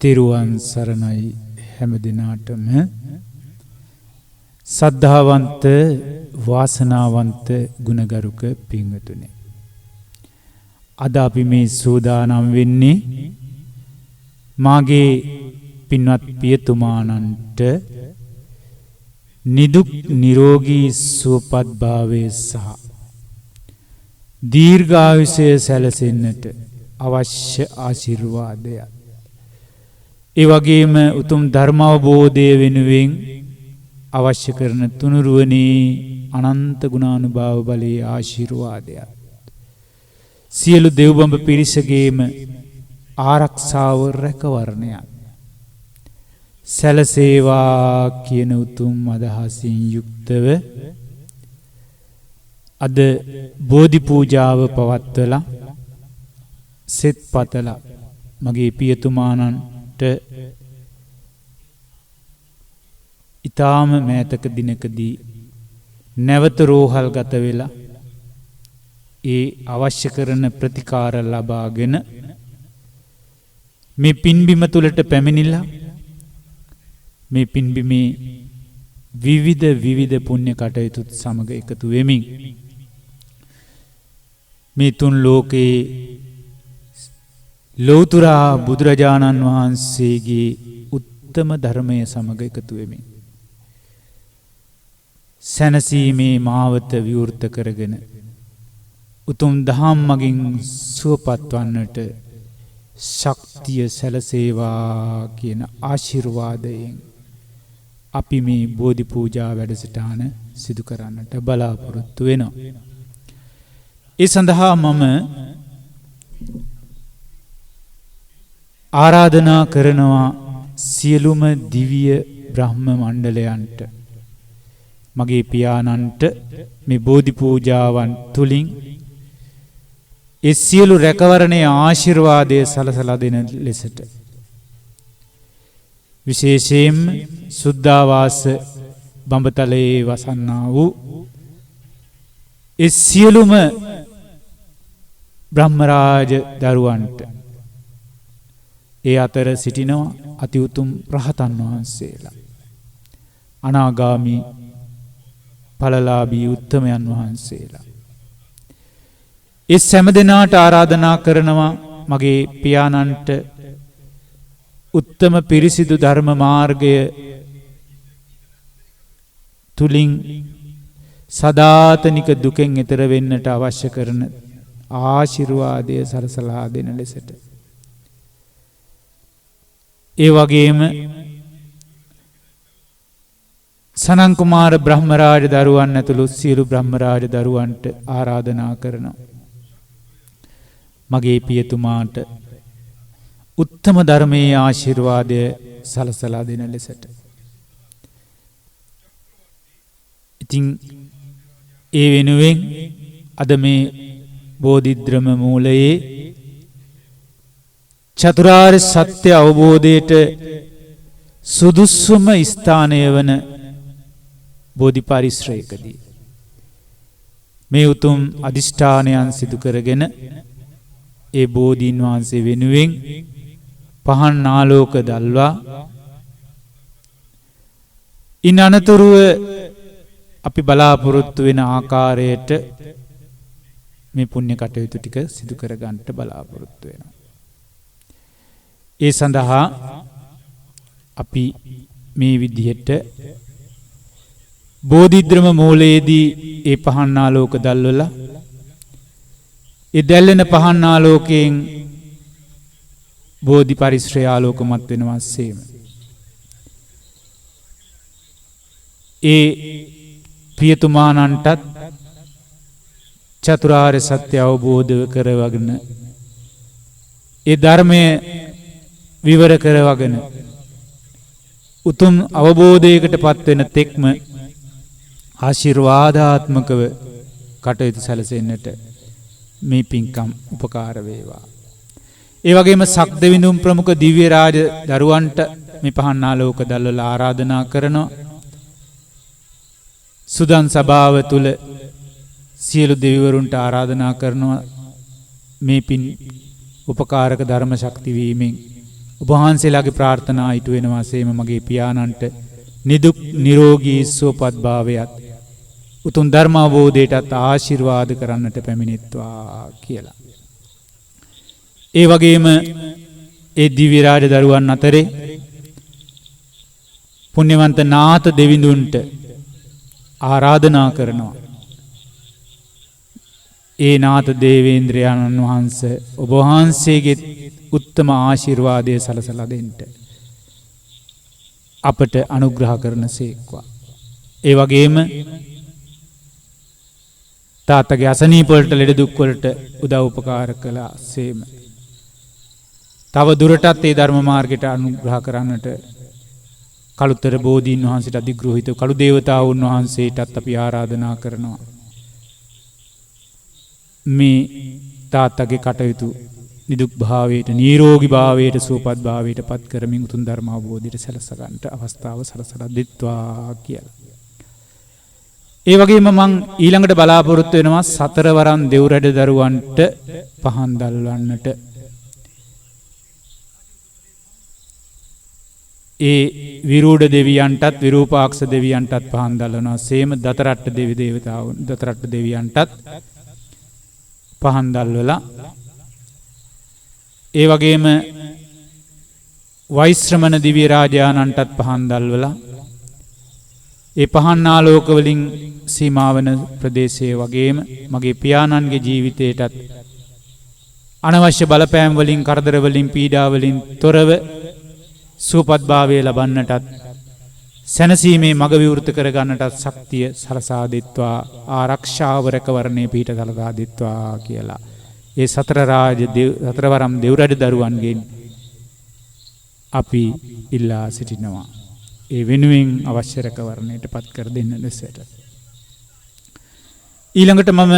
තිරුවන් සරණයි හැම දිනාටම සද්ධාවන්ත වාසනාවන්ත ගුණගරුක පින්වතුනි. අද අපි මේ සූදානම් වෙන්නේ මාගේ පින්වත් පියතුමාණන්ට නිදුක් නිරෝගී සුවපත් භාවය සහ දීර්ඝායුෂය සැලසෙන්නට අවශ්‍ය ආශිර්වාදයක්. ඒ වගේම උතුම් ධර්ම අවබෝධය වෙනුවෙන් අවශ්‍ය කරන තුනුරුවනේ අනන්ත ගුණානුභාව බලයේ ආශිර්වාදයක්. සියලු දෙව්බඹ පිරිසගේම ආරක්ෂාව රැකවරණයක් සැලසේවා කියන උතුම් අදහසින් යුක්තව අද බෝධි පූජාව පවත්වලා සෙත් පතලා මගේ පියතුමාණන්ට ඊටාම මෑතක දිනකදී නැවත රෝහල් ගත වෙලා ඒ අවශ්‍ය කරන ප්‍රතිකාර ලබාගෙන මේ පින්බිම තුලට පැමිණිලා මේ පින්බිමේ විවිධ පුණ්‍ය කටයුතු සමග එකතු වෙමින් මේ තුන් ලෝකේ ලෞතර බුදුරජාණන් වහන්සේගේ උත්තම ධර්මයේ සමග එකතු වෙමින් සැනසීමේ මාවත විවෘත කරගෙන උතුම් දහම් මගින් සුවපත් වන්නට ශක්තිය සැලසේවා කියන ආශිර්වාදයෙන් අපි මේ බෝධි පූජා වැඩසටහන සිදු කරන්නට බලාපොරොත්තු වෙනවා. ඒ සඳහා මම ආරාධනා කරනවා සියලුම දිව්‍ය බ්‍රහ්ම මණ්ඩලයන්ට මගේ පියාණන්ට මේ බෝධි පූජාවන් තුලින් ඒ සියලු රැකවරණයේ ආශිර්වාදය සලසලා දෙන ලෙසට විශේෂයෙන්ම සුද්ධාවාස බඹතලයේ වසන්නා වූ ඒ සියලුම බ්‍රහ්මරාජ දරුවන්ට ඒ අතර සිටිනවා අති උතුම් රහතන් වහන්සේලා අනාගාමී ඵලලාභී උත්තමයන් වහන්සේලා ඒ සෑම දිනාට ආරාධනා කරනවා මගේ පියාණන්ට උත්තම පිරිසිදු ධර්ම මාර්ගය තුලින් සදාතනික දුකෙන් එතර වෙන්නට අවශ්‍ය කරන ආශිර්වාදය සලසලා දෙන ලෙසට ඒ වගේම සනන් කුමාර බ්‍රහ්මරාජ දරුවන් ඇතුළු සියලු බ්‍රහ්මරාජ දරුවන්ට ආරාධනා කරනවා මගේ පියතුමාට උත්තම ධර්මයේ ආශිර්වාදය සලසලා දෙන ලෙසට. ඉතින් ඒ වෙනුවෙන් අද මේ බෝධිද්‍රම මූලයේ චතුරාර්ය සත්‍ය අවබෝධයට සුදුසුම ස්ථානය වන බෝධි පරිශ්‍රයකදී මේ උතුම් අදිෂ්ඨානයන් සිදු කරගෙන ඒ බෝධීන් වහන්සේ වෙනුවෙන් පහන් ආලෝක දල්වා ඉන් අනතුරුව අපි බලාපොරොත්තු වෙන ආකාරයට මේ පුණ්‍ය කටයුතු ටික සිදු කර ගන්නට බලාපොරොත්තු වෙනවා. ඒ සඳහා අපි මේ විදිහට බෝධිද්‍රම මූලයේදී ඒ පහන් ආලෝක දැල්වලා ඒ දැල්වෙන පහන් ආලෝකයෙන් බෝධි පරිශ්‍රය ආලෝකමත් වෙනවා සේම. ඒ පියතුමාණන්ටත් චතුරාර්ය සත්‍ය අවබෝධ කරවගෙන ඒ ධර්මය විවර කරවගෙන උතුම් අවබෝධයකට පත්වෙන තෙක්ම ආශිර්වාදාත්මකව කටයුතු සැලසෙන්නට මේ පින්කම් උපකාර වේවා. ඒ වගේම සක්දෙවිඳුන් ප්‍රමුඛ දිව්‍ය රාජ දරුවන්ට මේ පහන් ආලෝක දැල්වලා ආරාධනා කරනවා. සුදන් සභාව තුල සියලු දෙවිවරුන්ට ආරාධනා කරනවා මේ පින් උපකාරක ධර්ම ශක්ති වීමෙන් ඔබ වහන්සේලාගේ ප්‍රාර්ථනා ඉටු වෙනවා සේම මගේ පියාණන්ට නිදුක් නිරෝගී සුවපත් භාවයත් උතුම් ධර්ම අවබෝධයටත් ආශිර්වාද කරන්නට පැමිණෙත්වා කියලා. ඒ වගේම ඒ දිව්‍ය රාජ දරුවන් අතරේ පුණ්‍යවන්ත නාථ දෙවිඳුන්ට ආරාධනා කරනවා. ඒ නාථ දේවේන්ද්‍රයන්න් වහන්සේ ඔබ වහන්සේගේ උත්තම ආශිර්වාදය සලසලා දෙන්න අපට අනුග්‍රහ කරන සේක්වා. ඒ වගේම තාත්තගේ අසනීප වලට ලෙඩ දුක් වලට උදව් උපකාර කළා සේම තව දුරටත් ඒ ධර්ම මාර්ගයට අනුග්‍රහ කරන්නට කළුතර බෝධීන් වහන්සේට අධිග්‍රහිත කළු දේවතාවුන් වහන්සේටත් අපි ආරාධනා කරනවා. මේ තාත්තගේ කටයුතු නිදුක් භාවයට නිරෝගී භාවයට සුවපත් භාවයට පත් කරමින් උතුම් ධර්ම අවබෝධයට සැලස ගන්නට අවස්ථාව සලසලා දෙත්වා කියලා. ඒ වගේම මං ඊළඟට බලාපොරොත්තු වෙනවා සතරවරන් දෙව්රැඩ දරුවන්ට පහන් දැල්වන්නට. ඒ විරූඪ දෙවියන්ටත් විරූපාක්ෂ දෙවියන්ටත් පහන් දැල්වනවා. සේම දතරට්ට දෙවි දේවතාවුන් දතරට්ට දෙවියන්ටත් පහන් දැල්වලා ඒ වගේම වෛශ්‍රමණ දිව්‍ය රාජානන්ටත් පහන් දැල්වලා ඒ පහන් ආලෝක වලින් සීමා වන ප්‍රදේශයේ වගේම මගේ පියාණන්ගේ ජීවිතයටත් අනවශ්‍ය බලපෑම් වලින් කරදර වලින් පීඩා වලින් තොරව සුවපත් භාවය ලබන්නටත් සැනසීමේ මඟ විවෘත කර ගන්නටත් ශක්තිය සලසා දෙත්වා ආරක්ෂාව රැකවරණය පිහිට සලසා දෙත්වා කියලා ඒ සතරවරම් දෙව්රැඩ දරුවන්ගෙන් අපි ඉල්ලා සිටිනවා. ඒ වෙනුවෙන් අවශ්‍ය රැකවරණයට පත් කර දෙන්න ලෙසට. ඊළඟට මම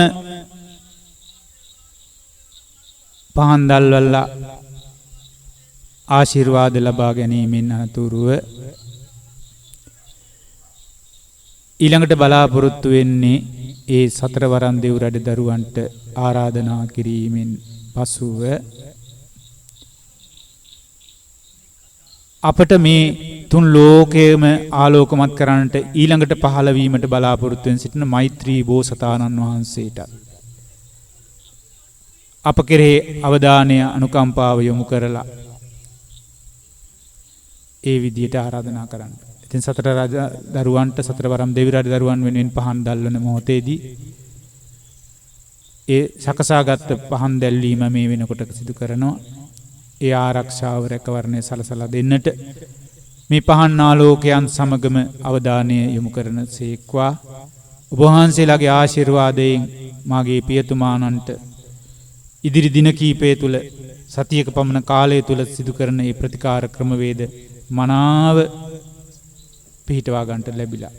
පහන් දැල්වලා ආශිර්වාද ලබා ගැනීමෙන් අනතුරුව ඊළඟට බලාපොරොත්තු වෙන්නේ ඒ සතරවරන් දෙව්රැඩ දරුවන්ට ආරාධනා කිරීමෙන් පසුව අපට මේ තුන් ලෝකයේම ආලෝකමත් කරන්නට ඊළඟට පහළ වීමට බලාපොරොත්තු වෙන සිටින මෛත්‍රී බෝසතාණන් වහන්සේට අප කෙරෙහි අවධානය අනුකම්පාව යොමු කරලා ඒ විදියට ආරාධනා කරන්න. ඉතින් සතර රජ දරුවන්ට සතරවරම් දෙවි රජ දරුවන් වෙනුවෙන් පහන් දැල්වන මොහොතේදී ඒ සකසාගත් පහන් දැල්වීම මේ වෙනකොට සිදු කරනවා. ඒ ආරක්ෂාව රැකවරණය සලසලා දෙන්නට මේ පහන් ආලෝකයන් සමගම අවධානය යොමු කරන සේක්වා. ඔබ වහන්සේලාගේ ආශිර්වාදයෙන් මාගේ පියතුමාණන්ට ඉදිරි දින කීපය තුල සතියක පමණ කාලය තුල සිදු කරන මේ ප්‍රතිකාර ක්‍රමවේද මනාව පිහිටවා ගන්නට ලැබිලා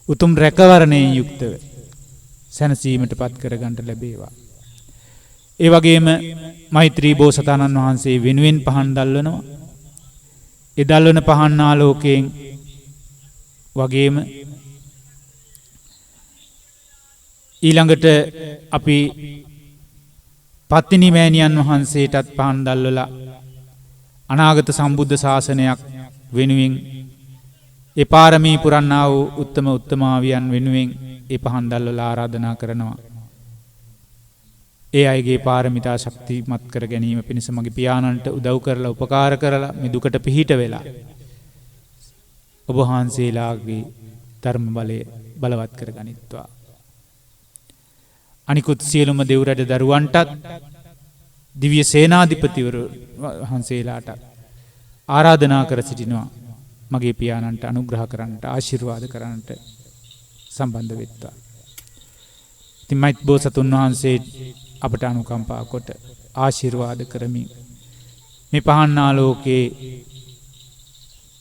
උතුම් රැකවරණයෙන් යුක්තව සැනසීමටපත් කර ගන්නට ලැබේවා. ඒ වගේම මෛත්‍රී බෝසතාණන් වහන්සේ වෙනුවෙන් පහන් දැල්වනවා. ඒ දැල්වන පහන් ආලෝකයෙන් වගේම ඊළඟට අපි පත්තිනි මෑණියන් වහන්සේටත් පහන් දැල්වලා අනාගත සම්බුද්ධ ශාසනයක් වෙනුවෙන් ඒ පාරමී පුරන්නා වූ උත්තම උත්තමාවියන් වෙනුවෙන් ඒ පහන් දැල්වලා ආරාධනා කරනවා. ඒ අයගේ පාරමිතා ශක්තිමත් කර ගැනීම පිණිස මගේ පියාණන්ට උදව් කරලා උපකාර කරලා මේ දුකට පිහිට වෙලා ඔබ වහන්සේලාගේ ධර්ම බලය බලවත් කර ගනිත්වා. අනිකුත් සියලුම දෙව්රැඩ දරුවන්ටත් දිව්‍ය සේනාධිපතිවරු වහන්සේලාට ආරාධනා කර සිටිනවා. මගේ පියාණන්ට අනුග්‍රහ කරන්නට ආශිර්වාද කරන්නට සම්බන්ධ වෙත්වා. ඉතින් මෛත් බෝසතුන් වහන්සේ අපට අනුකම්පා කොට ආශිර්වාද කරමින් මේ පහන් ආලෝකයේ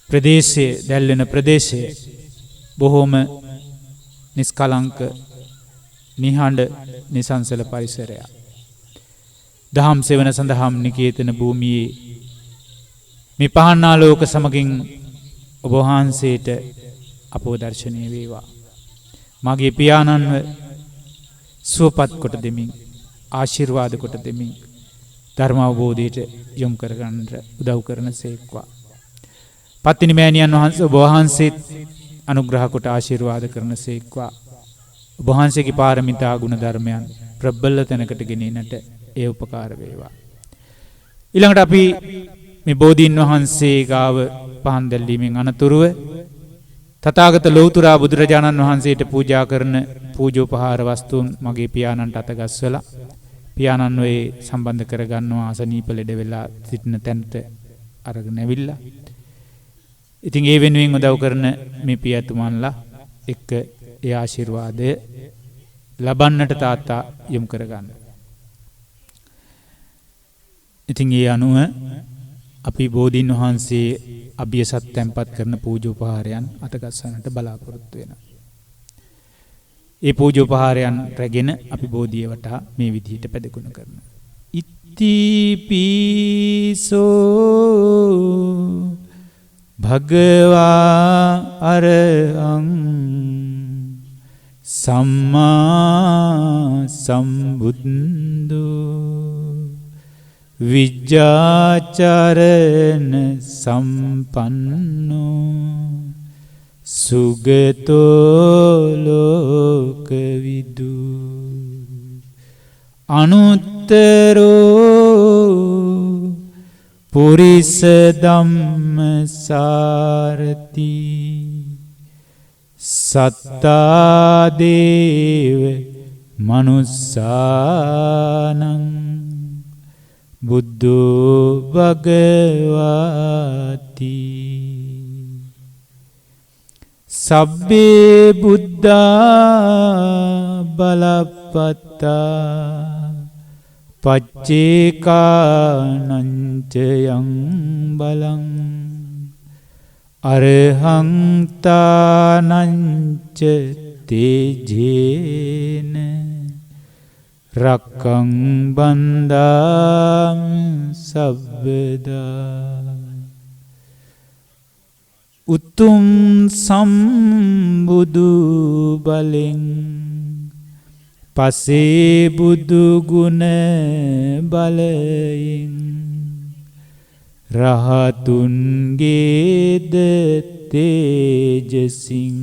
ප්‍රදේශයේ දැල්වෙන ප්‍රදේශයේ බොහෝම නිස්කලංක නිහඬ නිසංසල පරිසරයක්. දහම් සෙවන සඳහම් නිකේතන භූමියේ මේ පහන් ආලෝක සමගින් ඔබ වහන්සේට අපව දර්ශනය වේවා. මගේ පියාණන්ව සුවපත් කොට දෙමින් ආශිර්වාද කොට දෙමින් ධර්ම අවබෝධයට යොමු කරගන්න උදව් කරන සේක්වා. පත්තිනි මෑණියන් වහන්සේ ඔබ වහන්සේත් අනුග්‍රහ කොට ආශිර්වාද කරන සේක්වා. ඔබ වහන්සේගේ පාරමිතා ගුණ ධර්මයන් ප්‍රබල තැනකට ගෙනියන්නට ඒ උපකාර වේවා. ඊළඟට අපි මේ බෝධීන් වහන්සේ ගාව පහන් දැල්වීමෙන් අනතුරුව තථාගත ලෞතර බුදුරජාණන් වහන්සේට පූජා කරන පූජෝපහාර වස්තුන් මගේ පියාණන්ට අතගස්වලා පියාණන් වේ සම්බන්ධ කරගන්නවා අසනීප ලෙඩ වෙලා සිටින තැනට අරගෙන ඇවිල්ලා. ඉතින් ඒ වෙනුවෙන් උදව් කරන මේ පියතුමන්ලා එක්ක ඒ ආශිර්වාදය ලබන්නට තාත්තා යොමු කරගන්න. ඉතින් ඒ අනුව අපි බෝධීන් වහන්සේ අභියසත් තැන්පත් කරන පූජෝපහාරයන් අතගස්සන්නට බලාපොරොත්තු වෙනවා. ඒ පූජෝපහාරයන් රැගෙන අපි බෝධිය වටා මේ විදිහට පැදකුණු කරනවා. ඉත්තිපිසෝ භගවා අරහං සම්මා සම්බුද්ධෝ විජ්ජාචරණ සම්පන්නෝ සුගතෝ ලෝකවිදු අනුත්තරෝ පුරිස ධම්මසාරති සත්තා දේව මනුස්සානං බුද්ධෝ භගවාති සබ්බේ බුද්ධා බලප්පත්තා පච්චේකානංචයං බලං අරහං තානංච තේජේන රක්කං බන්දාං සබ්බදා උතුම් සම්බුදු බලෙන් පසේ බුදු ගුණ බලයෙන් රහතුන්ගේද තේජසින්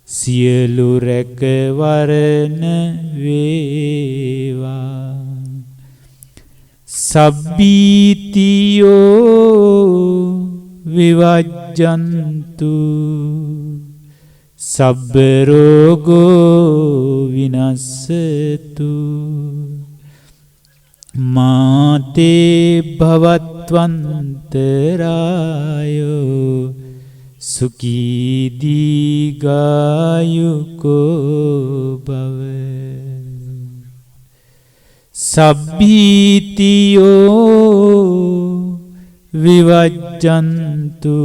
සියලු රැකවරණ වේවා සබ්බීතියෝ විවජ්ජන්තු සබ්බ රෝගෝ විනස්සතු මාතේ භවත්වන්තරායෝ සුඛී දීඝායුකෝ භව සබ්බීතියෝ විවජ්ජන්තු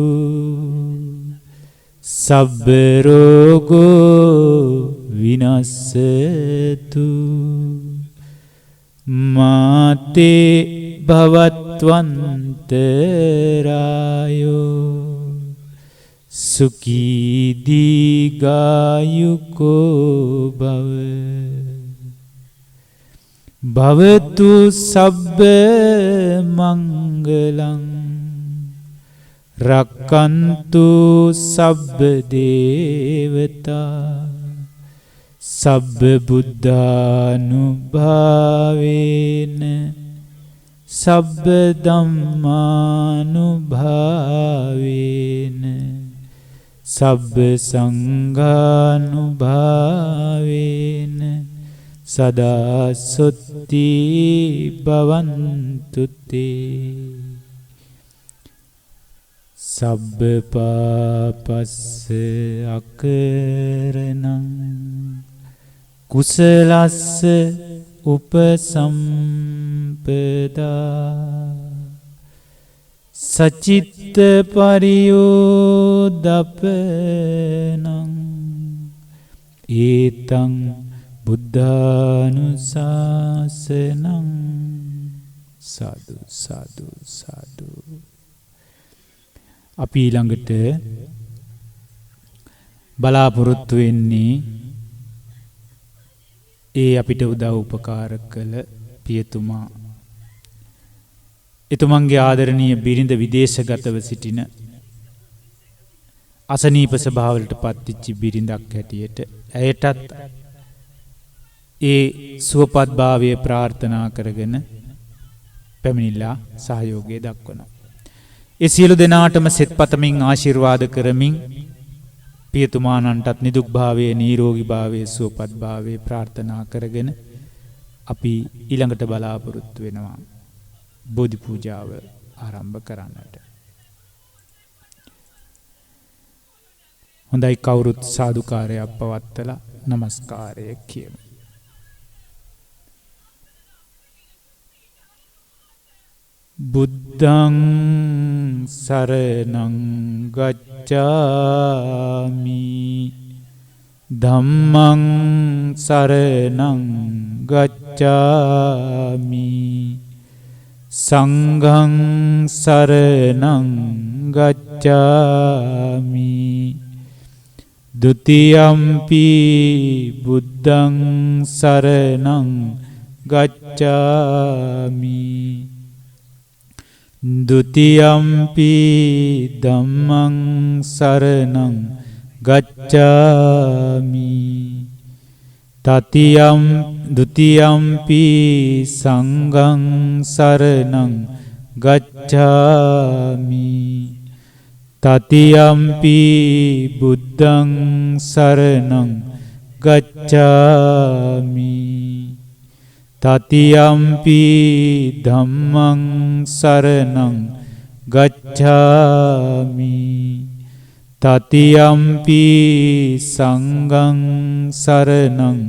සබ්බ රෝගෝ විනස්සතු මාතේ භවත්වන්තරායෝ සුඛී දීඝායුකෝ භව භවතු සබ්බ මංගලං රක්칸තු සබ්බ දේවතා සබ්බ බුද්ධානුභාවේන සබ්බ ධම්මානුභාවේන සබ්බ සංඝානුභාවේන සදා සොත්ති භවන්තු තේ සබ්බ පාපස්ස අකරණං කුසලස්ස උපසම්පදා සචිත්ත පරියෝදපනං ඒතං බුද්ධානුශාසනං සාදු සාදු සාදු. අපි ළඟට බලාපොරොත්තු වෙන්නේ ඒ අපිට උදව් උපකාර කළ පියතුමා එතුමන්ගේ ආදරණීය බිරිඳ විදේශගතව සිටින අසනීප ස්වභාවයට පත්වෙච්ච බිරිඳක් හැටියට ඇයටත් ඒ සුවපත් භාවය ප්‍රාර්ථනා කරගෙන පැමිණිලා සහයෝගය දක්වනවා. ඒ සියලු දෙනාටම සෙත් පතමින් ආශිර්වාද කරමින් පියතුමාණන්ටත් නිදුක් භාවයේ නිරෝගී භාවයේ සුවපත් භාවයේ ප්‍රාර්ථනා කරගෙන අපි ඊළඟට බලාපොරොත්තු වෙනවා බෝධි පූජාව ආරම්භ කරන්නට. හොඳයි කවුරුත් සාදුකාරයක් පවත්වලා নমස්කාරය කියමු. බුද්ධං සරණං ගච්ඡාමි ධම්මං සරණං ගච්ඡාමි සංඝං සරණං ගච්ඡාමි ဒုတိယံ පි බුද්ධං සරණං ගච්ඡාමි ဒုတိယံ පි ධම්මං සරණං ගච්ඡාමි တတိယံ ဒုတိယံ පි සංඝං සරණං ගච්ඡාමි တတိယံ පි බුද්ධං සරණං ගච්ඡාමි တတိယံ පි ධම්මං සරණං ගච්ඡාමි တတိယံ පි සංඝං සරණං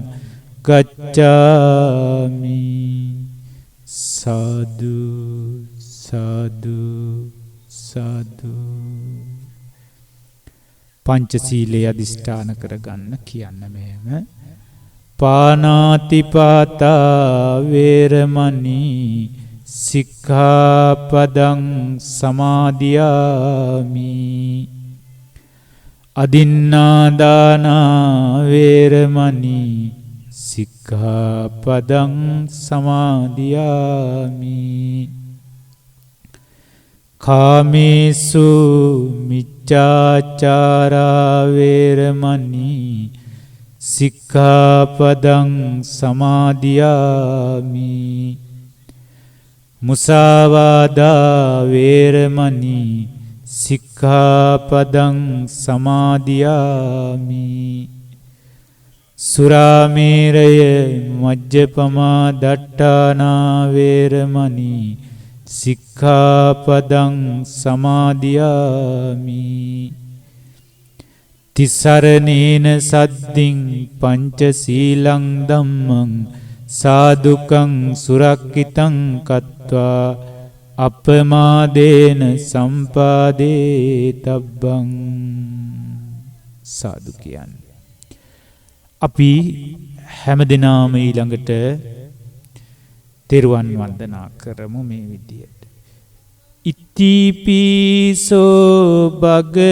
ගච්ඡාමි සාදු සාදු සාදු. පංචශීලයේ අදිෂ්ඨාන කරගන්න කියන්න මෙහෙම. පානාතිපාතා වේරමණී සික්ඛාපදං සමාදියාමි. අදින්නාදානා වේරමණී සික්ඛාපදං සමාදියාමි. කාමේසු මිච්ඡාචාරා වේරමණී සික්ඛාපදං සමාදියාමි. මුසාවාදා වේරමණී සික්ඛාපදං සමාදියාමි. සුරාමේරය මජ්ජපමා දට්ඨානා වේරමණී සික්ඛාපදං සමාදියාමි. තිසරණේන සද්දින් පංචශීලං ධම්මං සාදුකං සුරක්ඛිතං කତ୍වා අපමාදේන සම්පාදේ තබ්බං. සාදු කියන්නේ අපි හැමදෙනාම ඊළඟට තෙරුවන් වන්දනා කරමු මේ විදියට. ඉතිපිසෝ භගවාරං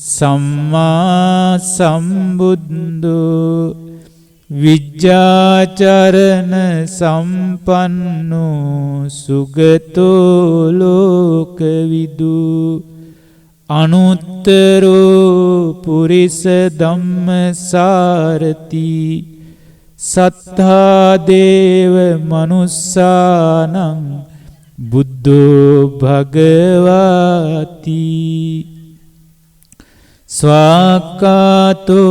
සම්මා සම්බුද්ධෝ විජ්ජාචරණ සම්පන්නෝ සුගතෝ ලෝකවිදු අනුත්තරෝ පුරිස ධම්මසාරති සත්තා දේව මනුස්සානං බුද්ධෝ භගවාති. ස්වාක්ඛාතෝ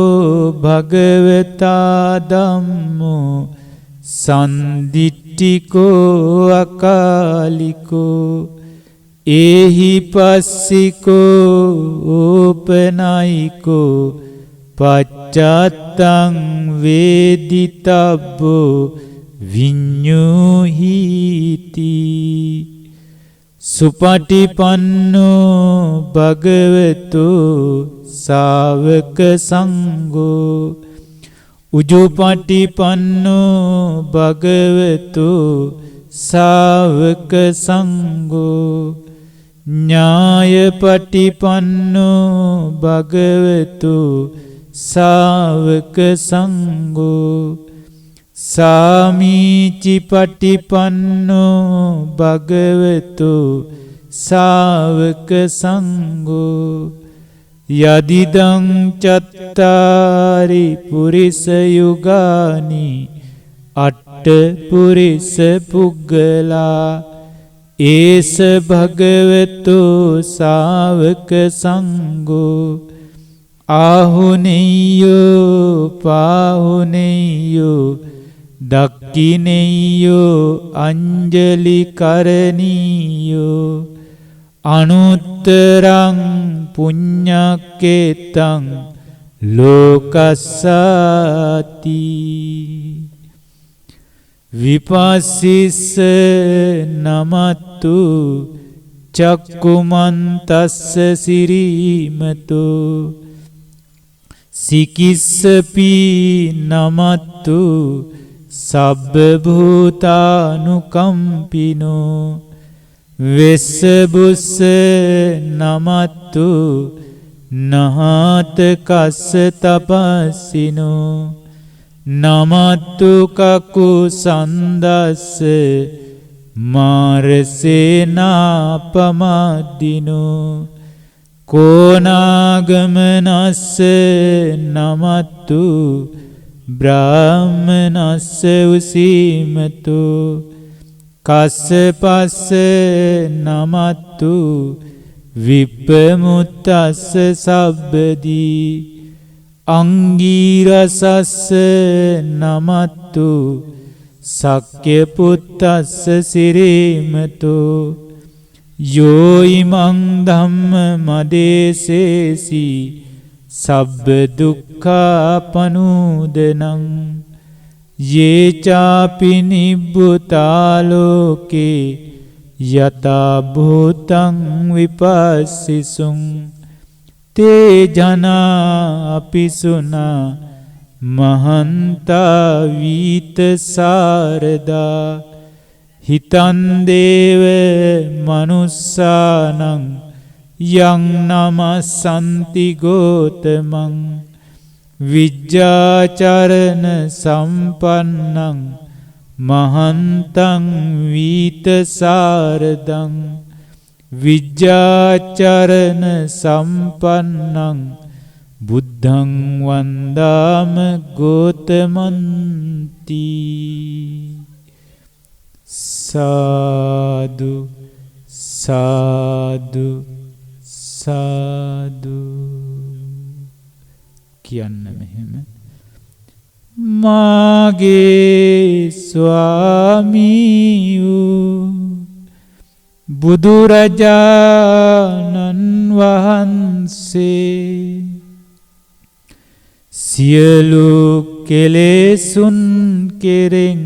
භගවතා ධම්මෝ සන්දිට්ඨිකෝ අකාලිකෝ ඒහි පස්සිකෝ ඕපනයිකෝ පච්චත්තං වේදිතබ්බෝ විඤ්ඤුහිති. සුපටිපන්නෝ භගවතෝ ශාවක සංඝෝ උජුපටිපන්නෝ භගවතෝ ශාවක සංඝෝ ඥායපටිපන්නෝ භගවතෝ ශාවක සංඝෝ සාමීචි පටිපන්නෝ භගවතු සාවක සංඝෝ යදිදං චත්තාරි පුරිස යුගානි අට්ඨ පුරිස පුග්ගලා ඒස භගවතු සාවක සංඝෝ ආහුනේයෝ පාහුනේයෝ දක්ඛිනේයෝ අංජලි කරණීයෝ අනුත්තරං පුඤ්ඤක්කේතං ලෝකස්සාති විපස්සිස්ස නමත්තු චක්කුමන්තස්ස සිරීමතු සිකිස්සපි නමත්තු සබ්බ භූතානුකම්පිනෝ වෙස්සබුස්ස නමත්තු නහත කස්ස තපස්සිනෝ නමත්තු කකු සන්දස්ස මාරසේනාපමද්දිනෝ කෝනාගමනස්ස නමත්තු බ්‍රාහ්මනස්ස උසීමතු කස්සපස්ස නමත්තු විප්පමුත්තස්ස සබ්බදී අංගීරසස්ස නමත්තු සක්්‍ය පුත්තස්ස සිරීමතු යෝ ඉමං ධම්ම මදේසේසි සබ්බ දුක්ඛා පනූදනං යේ චාපි නිබ්බුතාලෝකේ යතා භූතං විපස්සිසුං තේ ජනා අපිසුනා මහන්තා වීත සාරදා හිතන් දේව මනුස්සානං යං නමස්සන්ති ගෝතමං විජ්ජාචරණ සම්පන්නං මහන්තං වීත සාරදං විජ්ජාචරණ සම්පන්නං බුද්ධං වන්දාම ගෝතමන්ති සාදු සාදු සාදු කියන්න මෙහෙම මාගේ ස්වාමී වූ බුදුරජාණන් වහන්සේ සියලු කෙලෙසුන් කෙරෙන්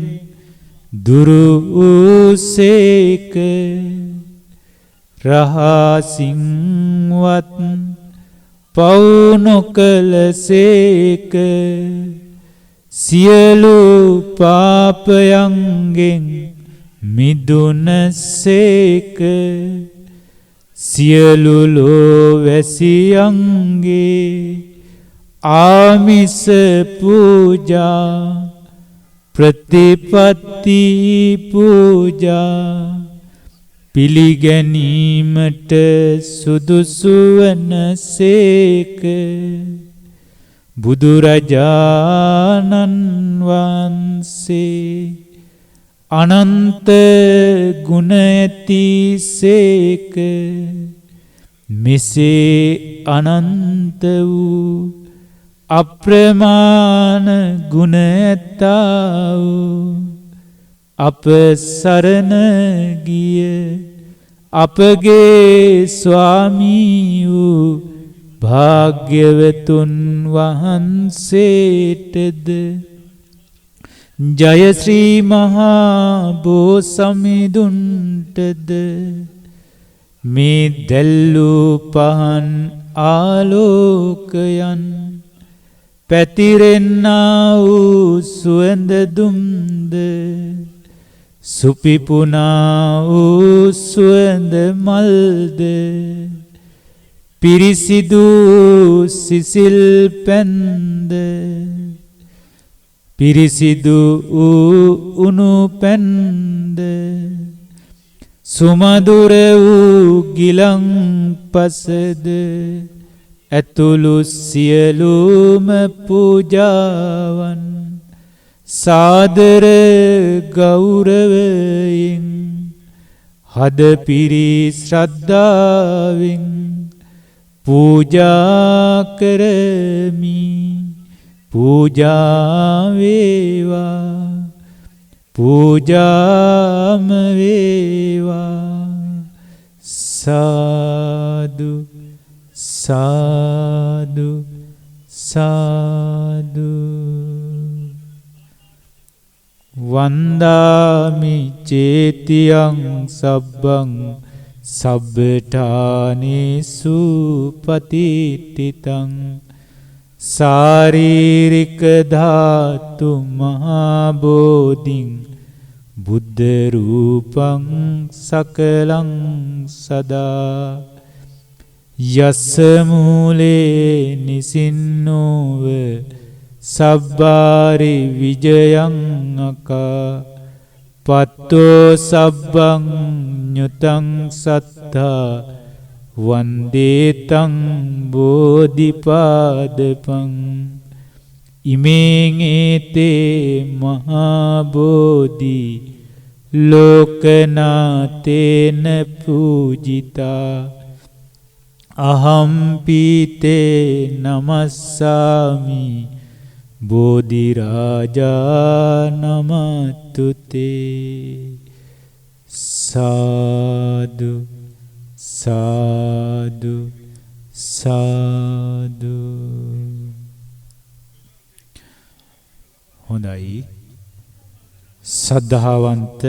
දුරු වූසේක රහසින්වත් පව් නොකළසේක සියලු පාපයන්ගෙන් මිදුනසේක සියලු ලෝවැසියන්ගේ ආමිස පූජා ප්‍රතිපත්ති පූජා පිළිගැනීමට සුදුසු වනසේක බුදුරජාණන් වහන්සේ අනන්ත ගුණ ඇති සේක මෙසේ අනන්ත වූ අප්‍රමාණ ගුණ ඇත්තා වූ අප සරණ ගිය අපගේ ස්වාමී වූ භාග්‍යවතුන් වහන්සේටද ජය ශ්‍රී මහා බෝසමිඳුන්ටද මේ දැල්ලූ පහන් ආලෝකයන් පැතිරෙන්නා වූ සුවඳ දුම්ද සුපිපුනා වූ සුවඳ මල්ද පිරිසිදු සිසිල් පැන්ද පිරිසිදු වූ උණු පැන්ද සුමధుර වූ ගිලන් පසද ඇතුළු සියලුම පූජාවන් සාදර ගෞරවයෙන් හද පිරි ශ්‍රද්ධාවෙන් පූජා කරමි පූජා වේවා පූජාම වේවා සාදු සාදු සාදු වන්දාමි චේතියං සබ්බං සබ්බඨානේසු පතිත්තිතං සාරීරික ධාතු මහා බෝධින් බුද්ධ රූපං සකලං සදා යස්ස මූලේ නිසින්නෝව සබ්බාරි විජයං අකා පත්තෝ සබ්බං ඤුතං සත්තා වන්දේතං බෝධිපාදපං ඉමේං ඒතේ මහා බෝධි ලෝකනාතේන පූජිතා අහම් පීතේ නමස්සාමි බෝධි රාජා නමතුතේ සාදු සාදු සාදු. හොඳයි සද්ධාවන්ත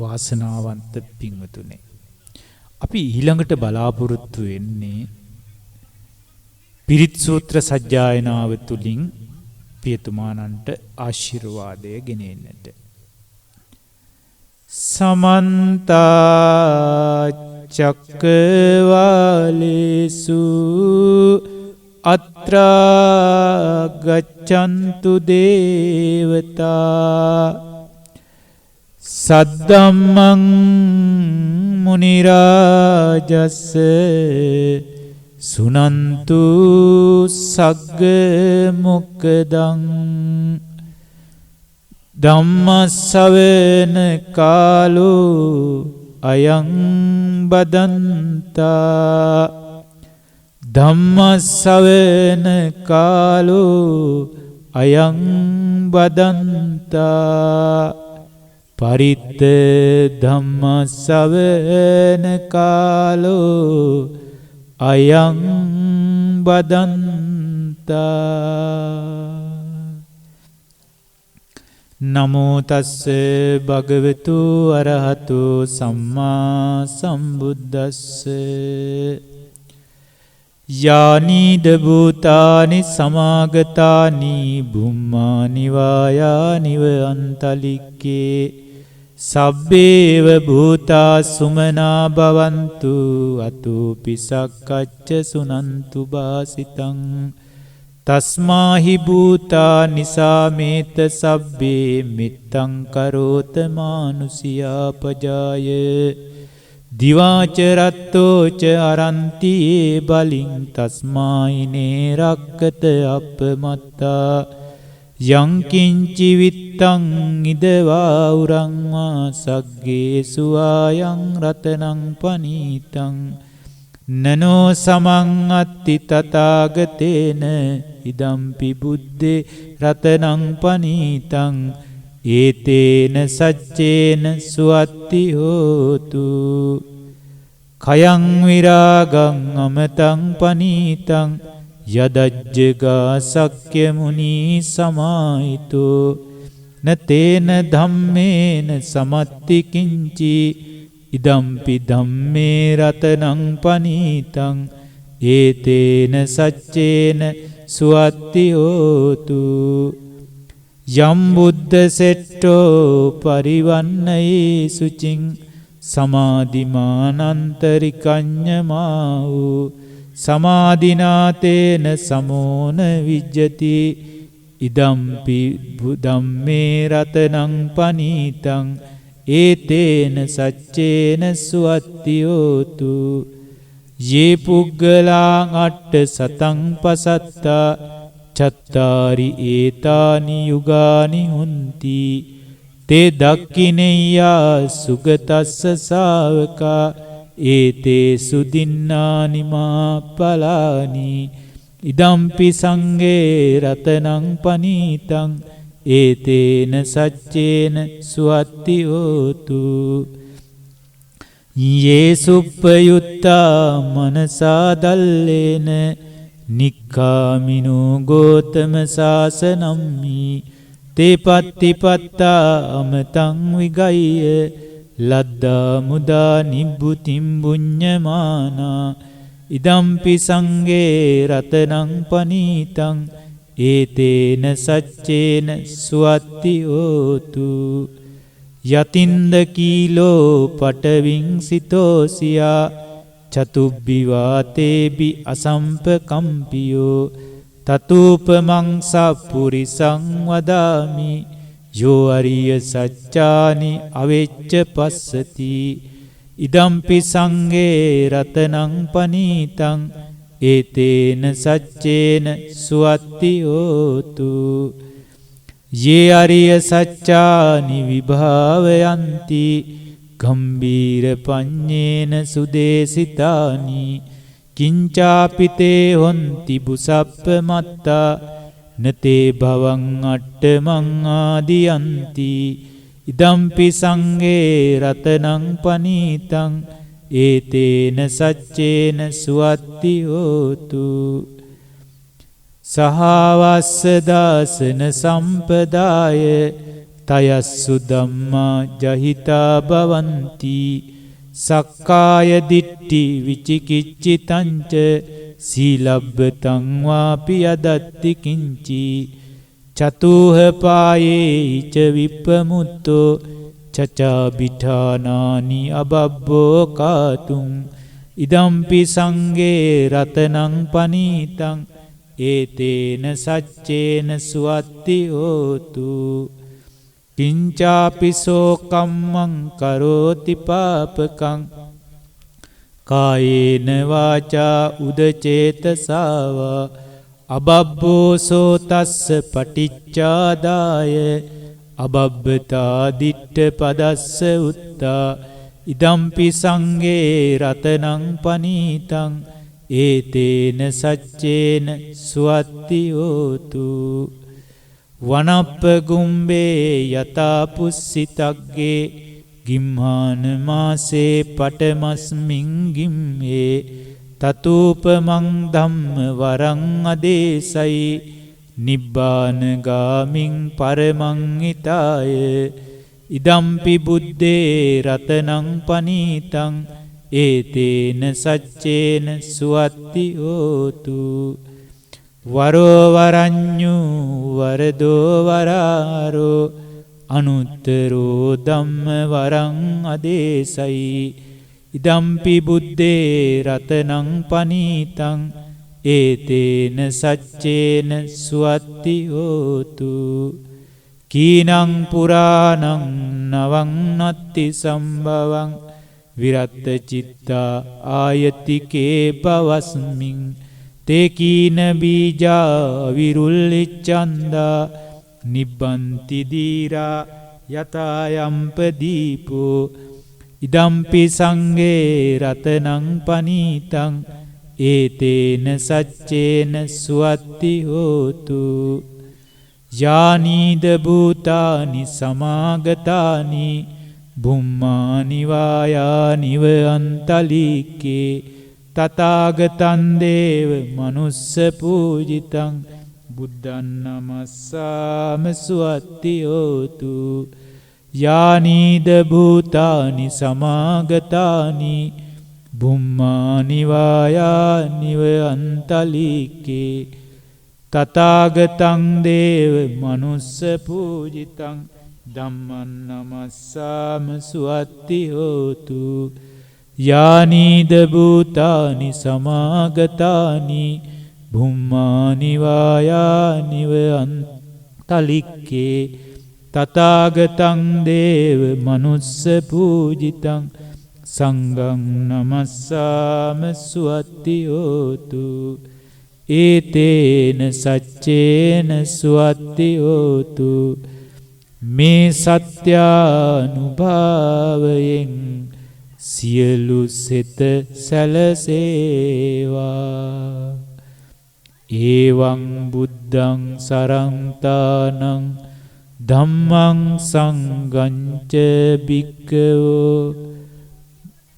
වාසනාවන්ත පින්වතුනේ, අපි ඊළඟට බලාපොරොත්තු වෙන්නේ පිරිත් සූත්‍ර සජ්ජායනාව තුලින් පියතුමානන්ට ආශිර්වාදය ගෙනෙන්නට. සමන්ත චක්කවාලේසු අත්‍රා ගච්ඡන්තු දේවතා සද්දම්මං මුනි රාජස්ස සුනන්තු සග්ග මොක්ඛදං ධම්මස්සවන කාලෝ අයං බදන්තා ධම්මස්සවන කාලෝ අයං බදන්තා පරිත්ත ධම්මස්සවන කාලෝ අයං බදන්තා. නමෝ තස්ස භගවතු අරහතු සම්මා සම්බුද්දස්ස යානිද භූතානි සමාගතානි බුම්මානි වායානිව අන්තලික්කේ සබ්බේව භූතා සුමනා භවන්තු අතෝපි සක්කච්ඡ සුනන්තු බාසිතං තස්මාහි භූතා නිසාමේත සබ්බේ මිත්තං කරෝත මානුසියා පජාය දිවාච රත්තෝච අරන්තියේ බලින් තස්මායිනේ රක්කත අපමත්තා යං කිංචි විත්තං ඉදවා උරංවා සග්ගේසු ආයං රතනං පනීතං නනෝ සමං අත්ති තථාගතේන ඉදම්පි බුද්දේ රතනං පනීතං ඒතේන සච්චේන සුවත්ති හෝතු කයං විරාගං අමතං පනීතං යදජ්ජගා සක්්‍ය මුනි සමාහිතෝ නතේන ධම්මේන සමත්ති කිංචි ඉදම්පි ධම්මේ රතනං පනීතං ඒතේන සච්චේන සුවත්ති හෝතු යම් බුද්ධ සෙට්ටෝ පරිවන්නයේ සුචින් සමාධිමානන්තරිකඤ්ඤමා වූ සමාධිනාතේන සමෝන විජ්ජති ඉදම්පි ධම්මේ රතනං පනීතං ඒතේන සච්චේන සුවත්තියෝතු යේ පුග්ගලාං අට්ඨ සතං පසත්තා චත්තාරි ඒතානි යුගානි හුන්ති තේ දක්ඛිනෙය්‍යා සුගතස්ස ශාවකා ඒතේ සුදින්නානි මා පලානි ඉදම්පි සංඝේ රතනං පනීතං ඒතේන සච්චේන සුවත්ති හෝතු යේ සුප්පයුත්තා මනසා දල්ලේන නික්ඛාමිනෝ ගෝතම සාසනම්මි තේ පත්තිපත්තා අමතං විගය්‍ය ලද්දා මුදා නිබ්බුතිම් බුඤ්ඤමානා ඉදම්පි සංඝේ රතනං පනීතං ඒතේන සච්චේන සුවත්ති හෝතු යතින්ද කීලෝ පටවින් සිතෝසියා චතුබ්බි වාතේබි අසම්පකම්පියෝ තතූපමං සප්පුරිසං වදාමි යෝ අරිය සච්චානි අවෙච්ච පස්සති ඉදම්පි සංඝේ රතනං පනීතං ඒතේන සච්චේන සුවත්ති හෝතු යේ අරිය සච්චානි විභාවයන්ති ගම්බීර පඤ්ඤේන සුදේසිතානි කිංචාපිතේ හොන්ති බුසප්ප මත්තා නතේ භවං අට්ඨමං ආදියන්ති ඉදම්පි සංඝේ රතනං පනීතං ඒතේන සච්චේන සුවත්ති හෝතු සහවස්ස දාසන සම්පදාය තයස්සු ධම්මා ජහිතා භවಂತಿ සක්කාය දිට්ඨි විචිකිච්ඡිතංච සීලබ්බතං වාපි යදත්ති කිංචි චතුහ පායේ ච විප්පමුත්තෝ චචා බිඨානානි අබබ්බෝ කාතුං ඉදම්පි සංඝේ රතනං පනීතං ඒතේන සච්චේන සුවත්ති හෝතු කිංචාපිසෝ කම්මං කරෝති පාපකං කායේන වාචා උදචේතසාවා අබබ්බෝ සෝතස්ස පටිච්චාදාය අබබ්බතා දිට්ඨ පදස්ස උත්තා ඉදම්පි සංඝේ රතනං පනීතං ඒතේන සච්චේන සුවත්ති හෝතු වනප්ප ගුම්බේ යතා පුස්සිතග්ගේ ගිම්හාන මාසේ පටමස්මින් ගිම්හේ තතූපමං ධම්ම වරං අදේසයි නිබ්බාන ගාමින් පරමං හිතාය ඉදම්පි බුද්දේ රතනං පනීතං ඒතේන සච්චේන සුවත්ති හෝතු වරෝ වරඤ්ඤු වරදෝ වරාරෝ අනුත්තරෝ ධම්ම වරං අදේසයි ඉදම්පි බුද්දේ රතනං පනීතං ඒතේන සච්චේන සුවත්ති හෝතු කීනං පුරාණං නවං නත්ති සම්භවං විරත්ත චිත්තා ආයතිකේ පවස්මින් තේ කීන බීජා විරුල්ලිච්ඡන්දා නිබ්බන්ති දීරා යතායම්ප දීපෝ ඉදම්පි සංඝේ රතනං පනීතං ඒතේන සච්චේන සුවත්ති හෝතු යානීද භූතානි සමාගතානි බුම්මානි වායානිව අන්තලිකේ තථාගතං දේව මනුස්ස පූජිතං බුද්ධං නමස්සාම සුවත්ති හෝතු යානීද භූතානි සමාගතානි බුම්මානි වායානිව අන්තලිකේ තථාගතං දේව මනුස්ස පූජිතං ධම්මං නමස්සාම සුවත්ති හෝතු යානීද භූතානි සමාගතානි බුම්මානි වායානිව තලික්කේ තථාගතං දේව මනුස්ස පූජිතං සංඝං නමස්සාම සුවත්ති හෝතු ඒතේන සච්චේන සුවත්ති හෝතු මේ සත්‍යානුභාවයෙන් සියලු සිත සැලසේවා ඒවං බුද්ධං සරන්තානං ධම්මං සංඝංච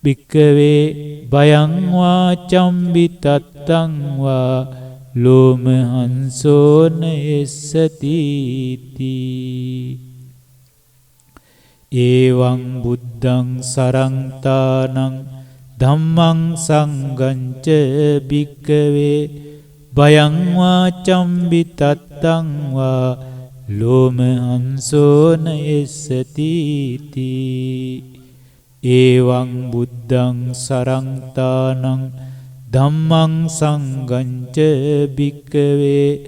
භික්ඛවේ භයං වා චම්බිතත්තං වා ලෝමහංසෝන එස්සති ඒවං බුද්ධං සරන්තානං ධම්මං සංඝංච භික්ඛවේ භයං වා චම්බිතත්තං වා ලෝමහංසෝන එස්සති ඒවං බුද්ධං සරන්තානං ධම්මං සංඝංච භික්ඛවේ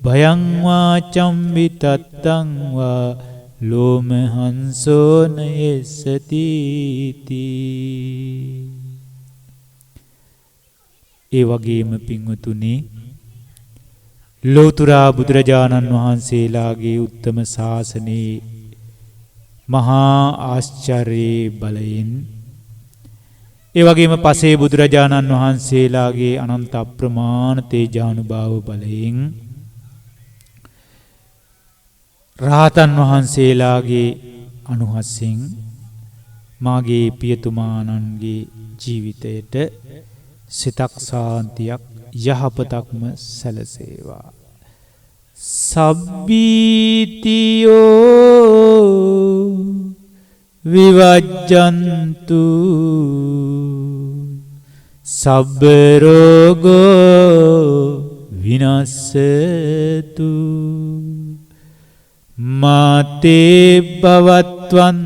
භයං වා චම්බිතත්තං වා ලෝමහංසෝන එස්සති ඒ වගේම පින්වතුනි ලෝතර බුදුරජාණන් වහන්සේලාගේ උත්තම ශාසනයේ මහා ආශ්චර්ය බලයෙන් ඒ වගේම පසේ බුදුරජාණන් වහන්සේලාගේ අනන්ත අප්‍රමාණ තේජානුභාව බලයෙන් රහතන් වහන්සේලාගේ අනුහසින් මාගේ පියතුමාණන්ගේ ජීවිතයට සිතක් සාන්තියක් යහපතක්ම සැලසේවා සබ්බීතියෝ විවජ්ජන්තු සබ්බ රෝගෝ විනස්සතු මාතේ භවත්වන්තරායෝ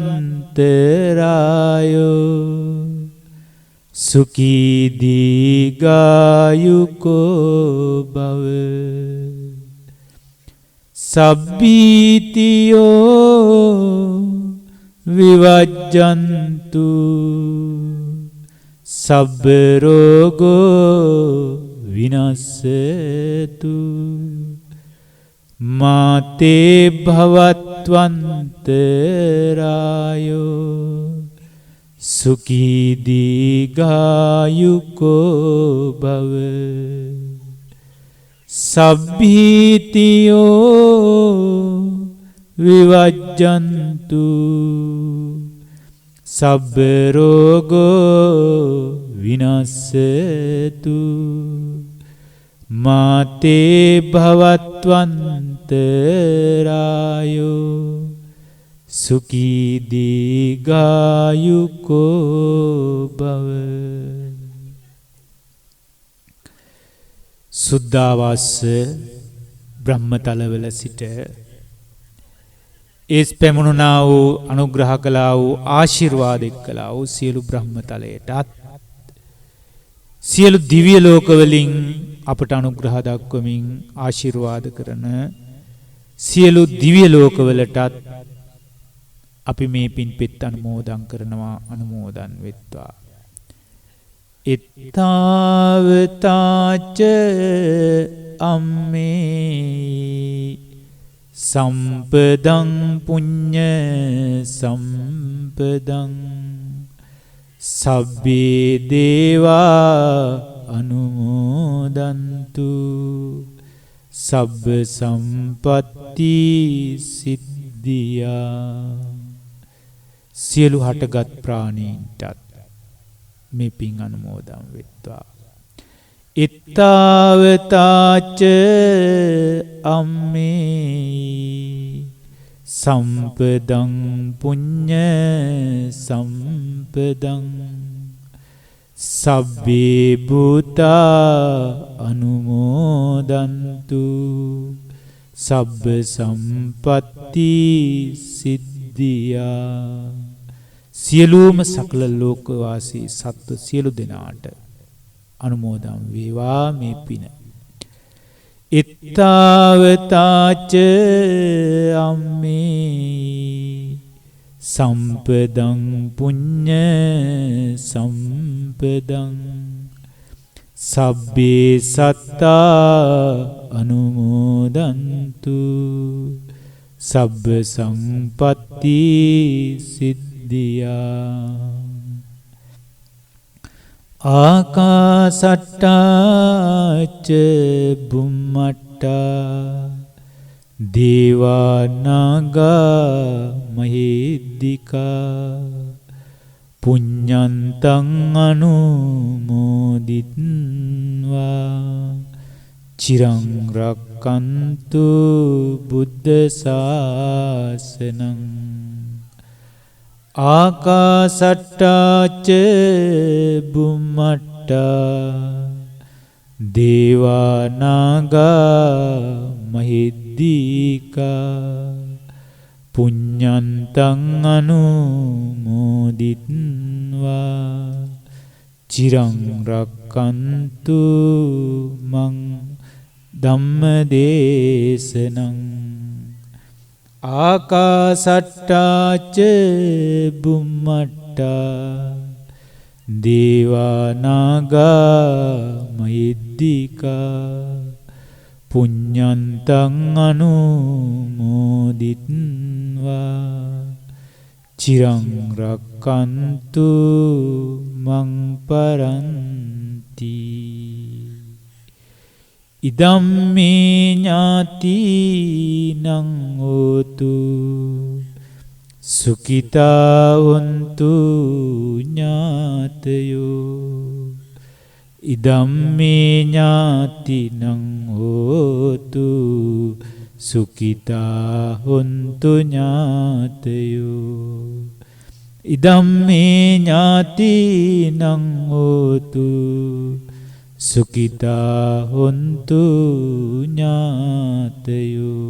සුඛී දීඝායුකෝ භව සබ්බීතියෝ විවජ්ජන්තු සබ්බ රෝගෝ විනස්සතු මාතේ භවත්වන්තරායෝ සුඛී දීඝායුකෝ භව සබ්බීතියෝ විවජ්ජන්තු සබ්බ රෝගෝ විනස්සතු මාතේ භවත්වන්තරායෝ සුඛී දීඝායුකෝ භව සුද්ධාවාස බ්‍රහ්මතලවල සිට ඒස් පැමුණුනා වූ අනුග්‍රහ කළා වූ ආශිර්වාද කළා වූ සියලු බ්‍රහ්මතලයටත් සියලු දිව්‍ය ලෝකවලින් අපට අනුග්‍රහ දක්වමින් ආශිර්වාද කරන සියලු දිව්‍ය ලෝකවලටත් අපි මේ පින්පෙත් අනුමෝදන් කරනවා අනුමෝදන් වෙත්වා ඉත්තාවතාච අම්මේ සම්පදං පුඤ්ඤ සම්පදං සබ්බේ දේවා අනුමෝදන්තු සබ්බ සම්පatti සිද්ධියා සියලු හටගත් ප්‍රාණීන්ටත් මේ පින් අනුමෝදන් වෙත්වා ඉත්තාවතාච අම්මේ සම්පදං පුඤ්ඤ සම්පදං සබ්බේ භූතා අනුමෝදන්තු සබ්බ සම්පatti සිද්ධියා සියලුම සකල ලෝකවාසී සත්ව සියලු දෙනාට අනුමෝදන් වේවා මේ පින ittavataca amme sampadang punya sampadang sabbe satta anumodantu sabba sampatti siddhiya ආකාසට්ටාච බුම්මට්ටා දේවානාගා මහිද්దికා පුඤ්ඤන්තං අනුමෝදිත්වා චිරං රක්칸තු බුද්ධ ශාසනං ආකාසට්ටාච බුම්මට්ටා දේවානාගා මහිද්దికා පුඤ්ඤන්තං අනුමෝදිත්වා චිරං රක්칸තු මං ධම්මදේශනං ආකාසට්ටාච බුම්මට්ටා දේවානාගා මහිද්దికා පුඤ්ඤන්තං අනුමෝදිත්වා චිරං රක්칸තු මං පරන්ති ඉදම්මේ ඥාතිනං හෝතු සුඛිතා හොන්තු ඥාතයෝ ඉදම්මේ ඥාතිනං හෝතු සුඛිතා හොන්තු ඥාතයෝ ඉදම්මේ ඥාතිනං හෝතු සුඛිතා හොන්තු ඥාතයෝ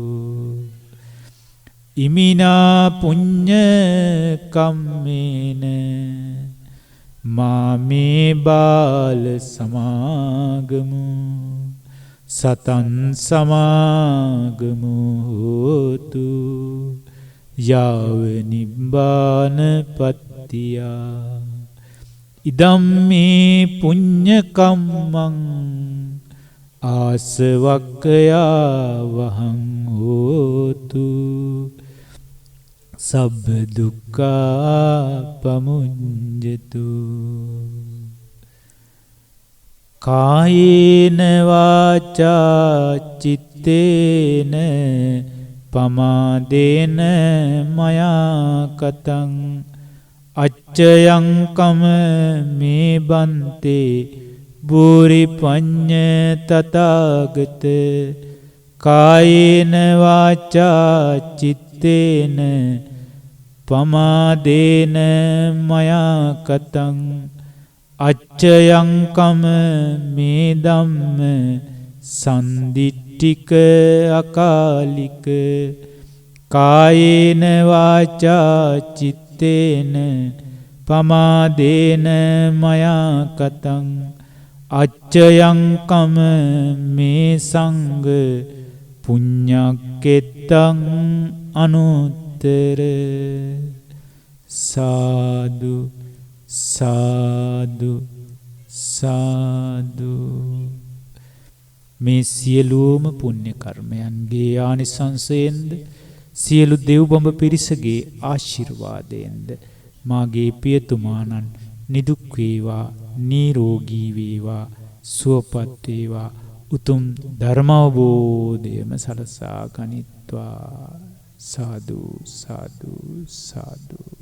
ඉමිනා පුඤ්ඤ කම්මේන මාමේ බාල සමාගමු සතං සමාගමු හෝතු යාව නිබ්බානපත්තියා ඉදම්මේ පුඤ්ඤ කම්මං ආසවක්ඛයා වහං හෝතු සබ්බ දුක්ඛා පමුඤ්ජතු කායේන වාචා චිත්තේන පමාදේන මයා කතං අච්චයං කම මේ බන්තේ බුරි පඤ්ඤ තථාගත කායේන වාචා චිත්තේන පමාදේන මයා කතං අච්චයං කම මේ ධම්ම සම්දිට්ඨික අකාලික කායේන වාචා චිත්තේන පමාදේන මයා කතං අච්චයං කම මේ සංඝ පුඤ්ඤක්කෙත්තං අනුත්තර සාදු සාදු සාදු මේ සියලුම පුණ්‍ය කර්මයන්ගේ ආනිසංසයෙන්ද සියලු දෙව්බඹ පිරිසගේ ආශිර්වාදයෙන්ද මාගේ පියතුමාණන් නිදුක් වේවා නිරෝගී වේවා සුවපත් වේවා උතුම් ධර්මාවබෝධයම සලසා ගනිත්වා සාදු සාදු සාදු